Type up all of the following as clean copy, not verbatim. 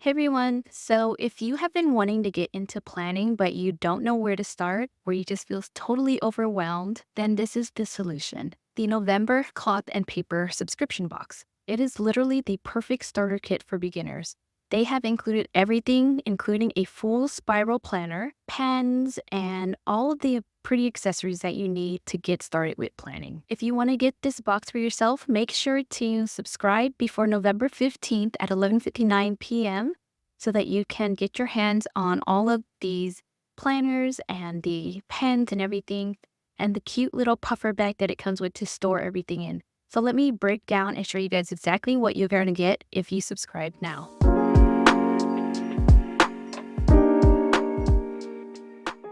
Hey everyone. So, if you have been wanting to get into planning, but you don't know where to start, or you just feel totally overwhelmed, then this is the solution: the November Cloth and Paper subscription box. It is literally the perfect starter kit for beginners. They have included everything, including a full spiral planner, pens, and all of the pretty accessories that you need to get started with planning. If you want to get this box for yourself, make sure to subscribe before November 15th at 11:59 p.m. so that you can get your hands on all of these planners and the pens and everything, and the cute little puffer bag that it comes with to store everything in. So let me break down and show you guys exactly what you're going to get if you subscribe now.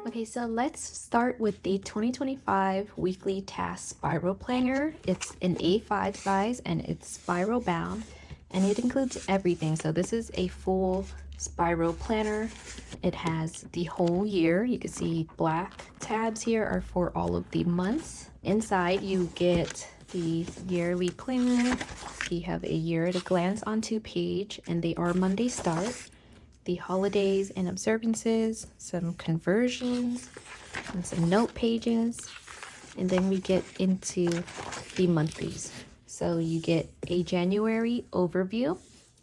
Okay, so let's start with the 2025 weekly task spiral planner. It's an A5 size and it's spiral bound, and it includes everything. So this is a full spiral planner. It has the whole year. You can see black tabs here are for all of the months. Inside you get the yearly planner. You have a year at a glance on 2 page, and they are Monday start, the holidays and observances, some conversions, and some note pages. And then we get into the monthlies. So you get a January overview,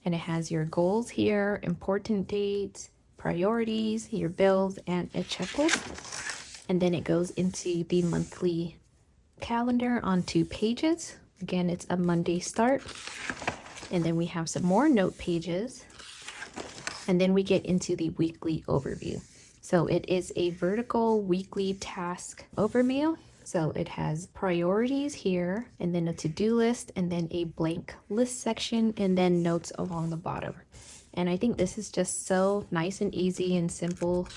and it has your goals here, important dates, priorities, your bills, and a checklist. And then it goes into the monthly calendar on 2 pages. Again, it's a Monday start. And then we have some more note pages. And then we get into the weekly overview. So it is a vertical weekly task overview. So it has priorities here, and then a to-do list, and then a blank list section, and then notes along the bottom. And I think this is just so nice and easy and simple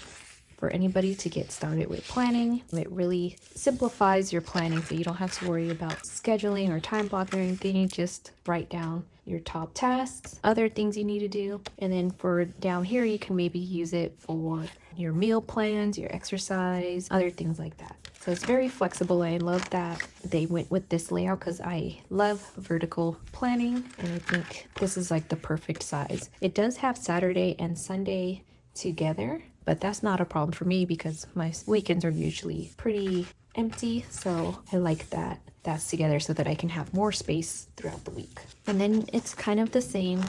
for anybody to get started with planning. It really simplifies your planning, so you don't have to worry about scheduling or time blocking or anything. You just write down your top tasks, other things you need to do, and then for down here you can maybe use it for your meal plans, your exercise, other things like that. So it's very flexible. I love that they went with this layout because I love vertical planning, and I think this is like the perfect size. It does have Saturday and Sunday together, but that's not a problem for me because my weekends are usually pretty empty. So I like that that's together so that I can have more space throughout the week. And then it's kind of the same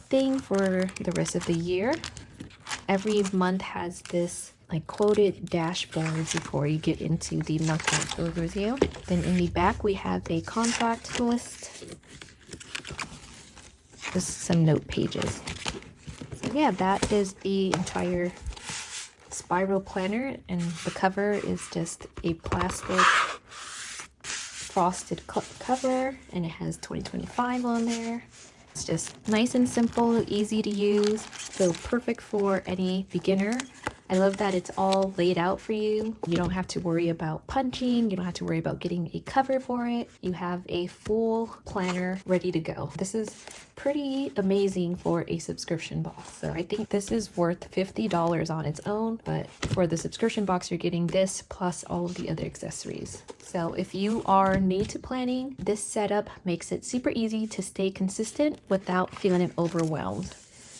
thing for the rest of the year. Every month has this like quoted dashboards before you get into the monthly overview. Then in the back we have a contact list. This is some note pages. So yeah, that is the entire spiral planner, and the cover is just a plastic frosted cover, and it has 2025 on there. It's just nice and simple, easy to use, so perfect for any beginner. I love that it's all laid out for you. You don't have to worry about punching. You don't have to worry about getting a cover for it. You have a full planner ready to go. This is pretty amazing for a subscription box. So I think this is worth $50 on its own, but for the subscription box, you're getting this plus all of the other accessories. So if you are new to planning, this setup makes it super easy to stay consistent without feeling overwhelmed.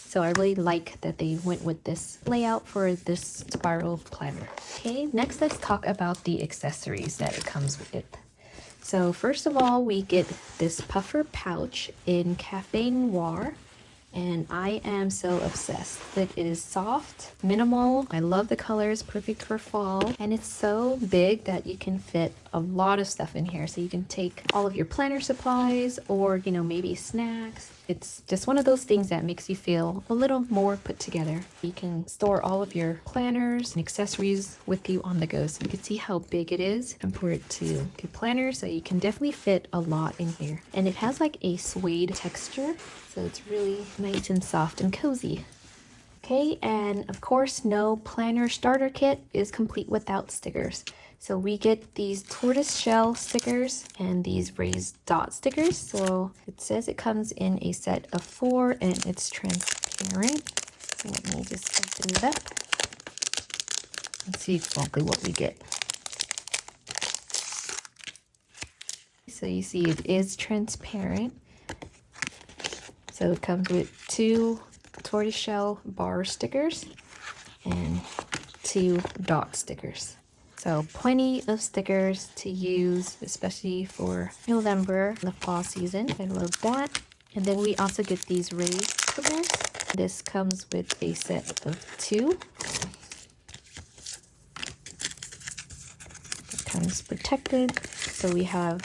So I really like that they went with this layout for this spiral planner. Okay, next let's talk about the accessories that it comes with. So first of all, we get this puffer pouch in Cafe Noir, and I am so obsessed. It is soft, minimal. I love the colors, perfect for fall, and it's so big that you can fit a lot of stuff in here. So you can take all of your planner supplies, or maybe snacks. It's just one of those things that makes you feel a little more put together. You can store all of your planners and accessories with you on the go. So you can see how big it is compared to the planner. So you can definitely fit a lot in here. And it has like a suede texture, so it's really nice and soft and cozy. Okay, and of course, no planner starter kit is complete without stickers. So we get these tortoise shell stickers and these raised dot stickers. So it says it comes in a set of 4 and it's transparent. So let me just open it up and see exactly what we get. So you see it is transparent. So it comes with 2 tortoiseshell bar stickers and 2 dot stickers. So plenty of stickers to use, especially for November, the fall season. I love that. And then we also get these raised squares. This comes with a set of 2. It comes protected. So we have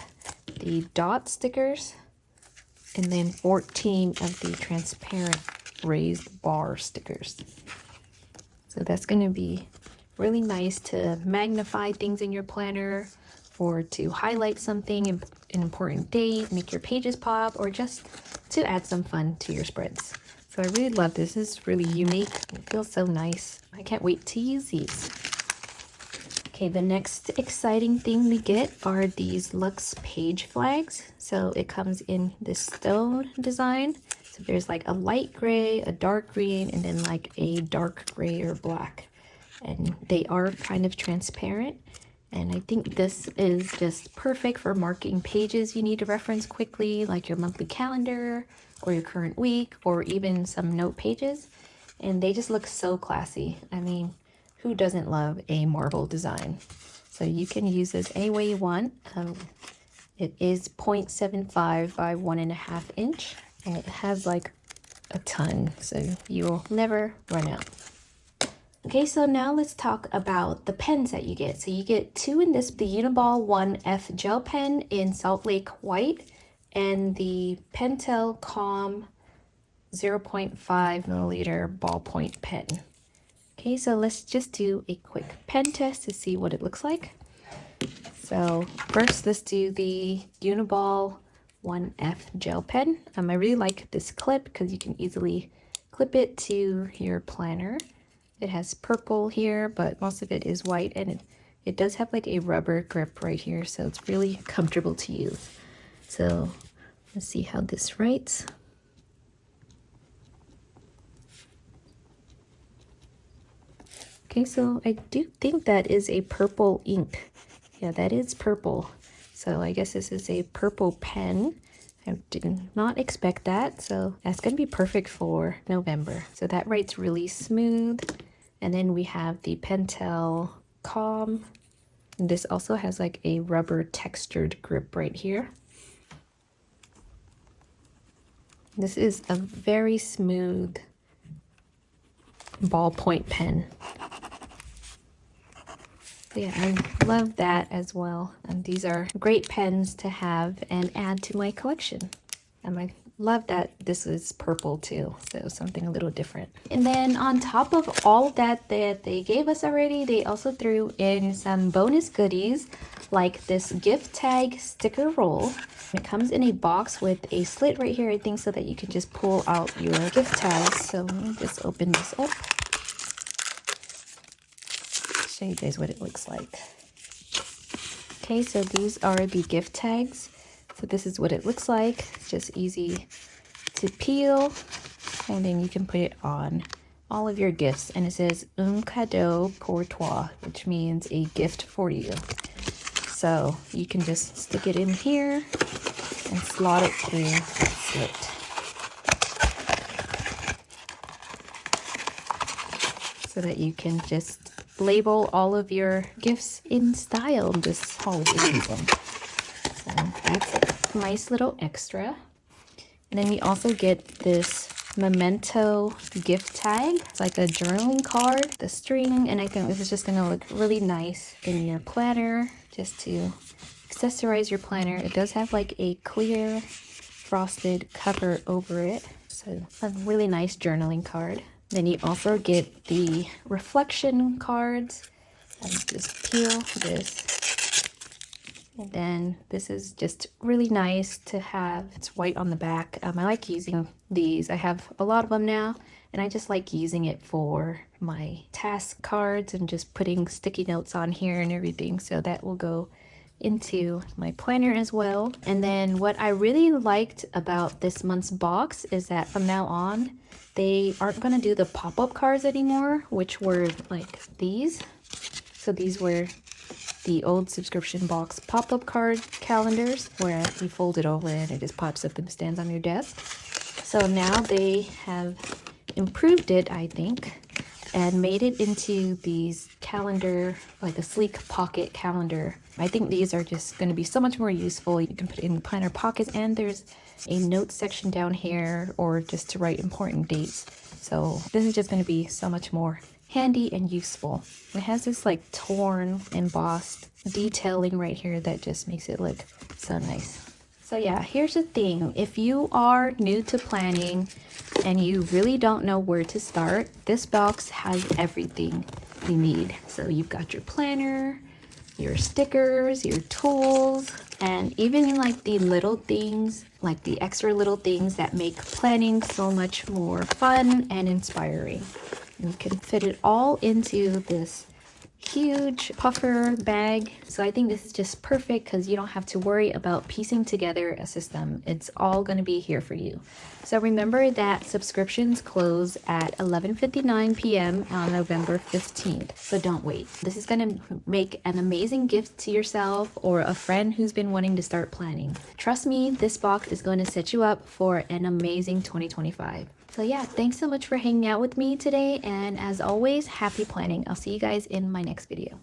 the dot stickers and then 14 of the transparent raised bar stickers. So that's going to be really nice to magnify things in your planner, or to highlight something, an important date, make your pages pop, or just to add some fun to your spreads. So I really love this. This is really unique. It feels so nice. I can't wait to use these. Okay, the next exciting thing we get are these luxe page flags. So it comes in this stone design. So there's like a light gray, a dark green, and then like a dark gray or black. And they are kind of transparent. And I think this is just perfect for marking pages you need to reference quickly, like your monthly calendar or your current week, or even some note pages. And they just look so classy. I mean, who doesn't love a marble design? So you can use this any way you want. It is 0.75 by 1.5 inch, and it has like a ton, so you'll never run out. Okay, so now let's talk about the pens that you get. So you get 2 in this, the Uniball 1F gel pen in Salt Lake White, and the Pentel Calm 0.5 milliliter ballpoint pen. Okay, so let's just do a quick pen test to see what it looks like. So first, let's do the Uniball 1F gel pen. I really like this clip because you can easily clip it to your planner. It has purple here, but most of it is white, and it does have like a rubber grip right here, so it's really comfortable to use. So let's see how this writes. Okay, so I do think that is a purple ink. Yeah, that is purple. So I guess this is a purple pen. I did not expect that, so that's going to be perfect for November. So that writes really smooth. And then we have the Pentel Calm. And this also has like a rubber textured grip right here. This is a very smooth ballpoint pen. So yeah, I love that as well. And these are great pens to have and add to my collection. And I love that this is purple too, so something a little different. And then on top of all that they gave us already, they also threw in some bonus goodies like this gift tag sticker roll. It comes in a box with a slit right here, I think, so that you can just pull out your gift tags. So let me just open this up. Show you guys what it looks like. Okay, so these are the gift tags. So this is what it looks like. It's just easy to peel, and then you can put it on all of your gifts. And it says un cadeau pour toi, which means a gift for you. So you can just stick it in here and slot it through the slit. So that you can just label all of your gifts in style this holiday season. So that's a nice little extra. And then we also get this memento gift tag. It's like a journaling card, the string, and I think this is just gonna look really nice in your planner, just to accessorize your planner. It does have like a clear frosted cover over it, so a really nice journaling card. Then you also get the reflection cards. And just peel this. And then this is just really nice to have. It's white on the back. I like using these. I have a lot of them now, and I just like using it for my task cards and just putting sticky notes on here and everything. So that will go into my planner as well. And then what I really liked about this month's box is that from now on, they aren't going to do the pop-up cards anymore, which were like these. So these were the old subscription box pop-up card calendars where you fold it over and it just pops up and stands on your desk. So now they have improved it, I think, and made it into these calendar, like a sleek pocket calendar. I think these are just going to be so much more useful. You can put it in planner pockets, and there's a note section down here, or just to write important dates. So this is just going to be so much more handy and useful. It has this like torn embossed detailing right here that just makes it look so nice. So yeah, here's the thing. If you are new to planning and you really don't know where to start, this box has everything you need. So you've got your planner, your stickers, your tools, and even like the little things, like the extra little things that make planning so much more fun and inspiring. You can fit it all into this huge puffer bag. So I think this is just perfect because you don't have to worry about piecing together a system. It's all going to be here for you. So remember that subscriptions close at 11:59 p.m. on November 15th. So don't wait. This is going to make an amazing gift to yourself or a friend who's been wanting to start planning. Trust me, this box is going to set you up for an amazing 2025. So yeah, thanks so much for hanging out with me today, and as always, happy planning. I'll see you guys in my next video.